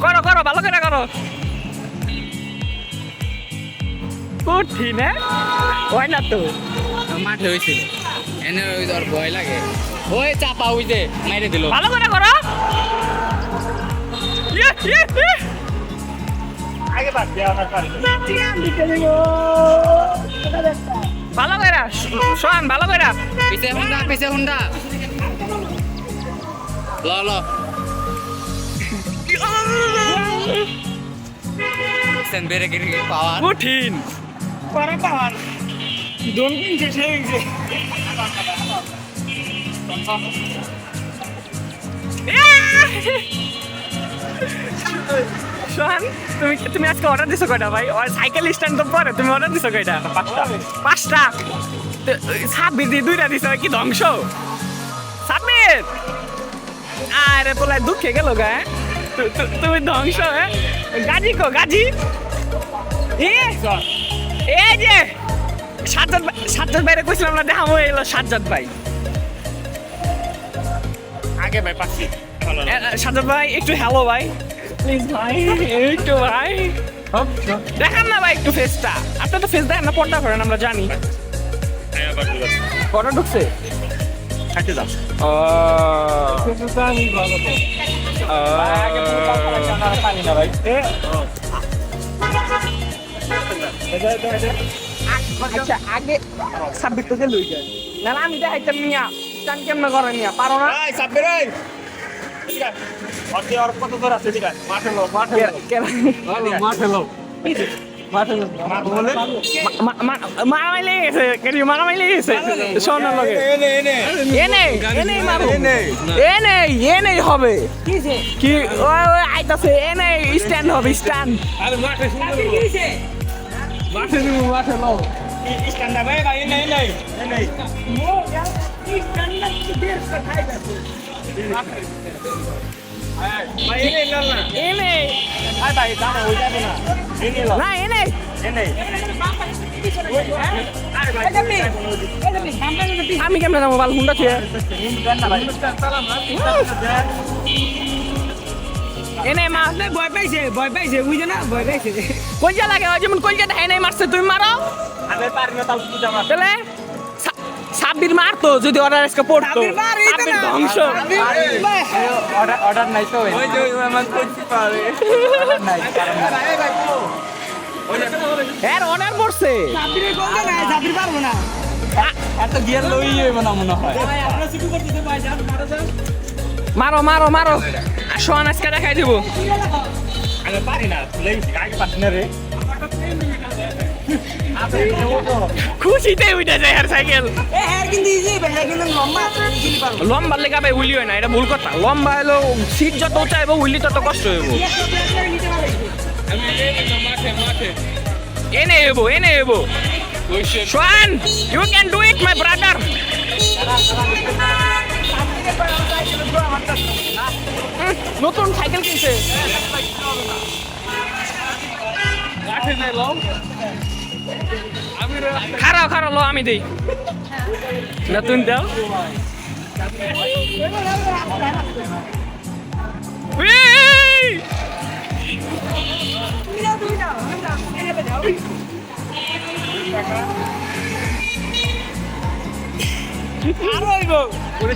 করো করো ভালো করে করো কঠিন হয় না তো মাঠে হয়েছিল এনে ওই তোর ভয় লাগে ওই চাপা ওই যে মাইরে দিল ভালো করে করো ভালো করে শোন ভালো করে পিছে হুন্ডা ল ল সেন বেরে গিরি পাওয়ার কঠিন পাওয়ার দোন দিন শেষ হয়ে গেছে শোন তুমি আজকে অর্ডার দিছো কয়টা ভাই সাইকেল স্ট্যান্ড তো পরে তুমি অর্ডার দিছো কয়টা পাঁচটা সাব্বির দিয়ে দুইটা দিছো কি ধ্বংস সাব্বির আরে পোলা দুঃখে গেল গা তুমি ধ্বংস গাজি কো গাজি এই যে সাজ্জাদ ভাইরে কইছিলাম না দেখা হয়ে এলো সাজ্জাদ ভাই আগে ভাই পাচ্ছি সাজ্জাদ ভাই একটু হ্যালো ভাই প্লিজ ভাই একটু ভাই দেখান না ভাই একটু ফেসটা আপনি তো ফেস দেখেন না পর্দা করেন আমরা জানি কটা ঢুকছে খাইতে যাও আচ্ছা আগে সাব্বির তো লই যায় না আমি দেখাইতাম মিয়া চান কেমন করে মিয়া পারো না সাব্বির এই ঠিক আছে অতি আর কত দূর আছে ঠিক আছে মাঠে লো মাঠে লো মারামাই লেগে গেছে মারামাই লেগে গেছে সোনার লগে এনে হবে কি ওই আইতাছে এনে স্ট্যান্ড হবে স্ট্যান্ড মাঠে লো স্ট্যান্ড ভাই ভাই এনে ভাই এনে ভাই ভাই দাঁড়া হয়ে যাবে না না এনে আমি কেমন যাবো বাল হুন্ডা ছুঁয়ে এনে মা ভয় পাইছে বুঝছো না ভয় পাইছে কলজা লাগে ওই যেমন কলজাটা এনে মারছে তুমি মারো আমি পারি না তাহলে পূজা মার তাহলে সাব্বির মারতো যদি অর্ডার আজকে পড়তো সাব্বির ধ্বংস অর্ডার নাই তো ওই যে আমার কোচি পাবে অর্ডার নাই এর অর্ডার পড়ছে সাবিরের কোন না সাবির পারবো না এত গিয়ার লই হইব না মনে হয় ভাই আপনারা শুরু করতেছে ভাই যান মারো মারো মারো শোন আজকে দেখাই দিব আমি পারি না লেই আগে পারি না রে খুশিতে উঠে যায় আর সাইকেল কিন্তু ইজি ভাই কিন্তু লম্বা ইজিলি পারবো লম্বা লেগা ভাই উইলি হয় না এটা ভুল কথা লম্বা হলো সিট যত চাইবো উইলি তত কষ্ট হইব এনে এবো শোন you can do it my brother নতুন সাইকেল কিনছে খারাপ লো আমি দেই না তুমি দাও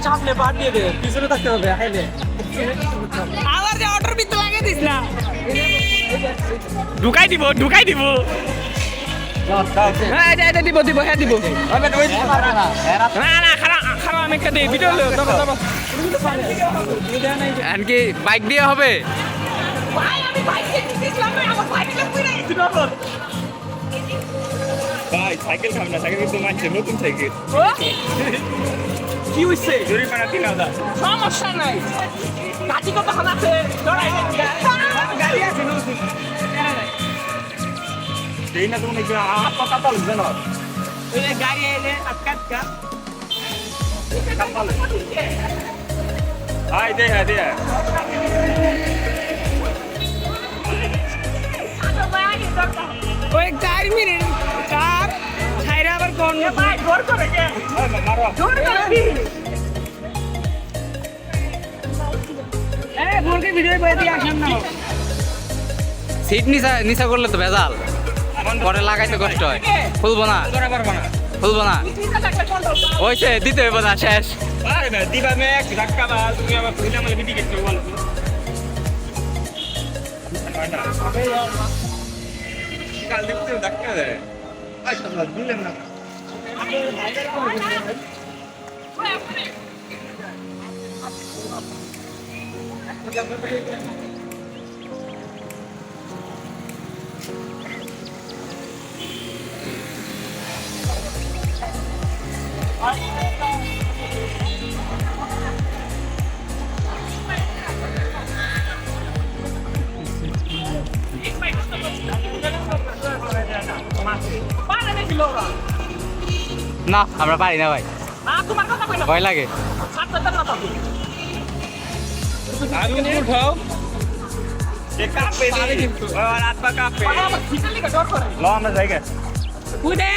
চাপলে বাদ দিয়ে দে পিছনে থাকতে হবে হাইলে আবার যে অটোর ভিতরে লাগিয়ে দিস না ঢুকাই দিব হ্যাঁ এটা দিব হ্যাঁ দিব না খারাপ আমি একটা দিই ভিডিও আনকি বাইক দিয়ে হবে ভাই সাইকেল খাবে না সাইকেল কিন্তু মানছে নতুন সাইকেল কি হইছে জরিমানা 3000 সমস্যা নাই কাটি কত খান আছে গাড়ি আছে নতুন এই না তুমি আপা কাপাল জানো ওই গাড়ি এলে আটকাত কা কাপাল হাই দে ওই গাড়ি মিনিট কার ছাইরা আবার ভাই জোর করে কে মারো জোর করে দি এই ফোনকে ভিডিও করে দিয়ে আসেন না সিট নিচা নিচা করলে তো ভেজাল পরে লাগাইতে কষ্ট হয় খুলবো না তোরা পারবো না খুলবো না তিনটা চারটা কন্ট্রোল ওইসে দিতে হইব না শেষ আরে না দিবা মে এক ধাক্কা বা তুমি আমার কইলা মানে বিটি গেছো বল কাল দেখতে ধাক্কা দেয় আচ্ছা দিলেন না পারে নাকি লোরা না আমরা পারি না ভাই না তোমার কথা কই না ভয় লাগে সাতটা কথা বলি আগুন উঠাও যে কাঁপে কিন্তু আর হাত পা কাঁপে আমার খিচে লিখে জোর করে ল আমরা জায়গা উদে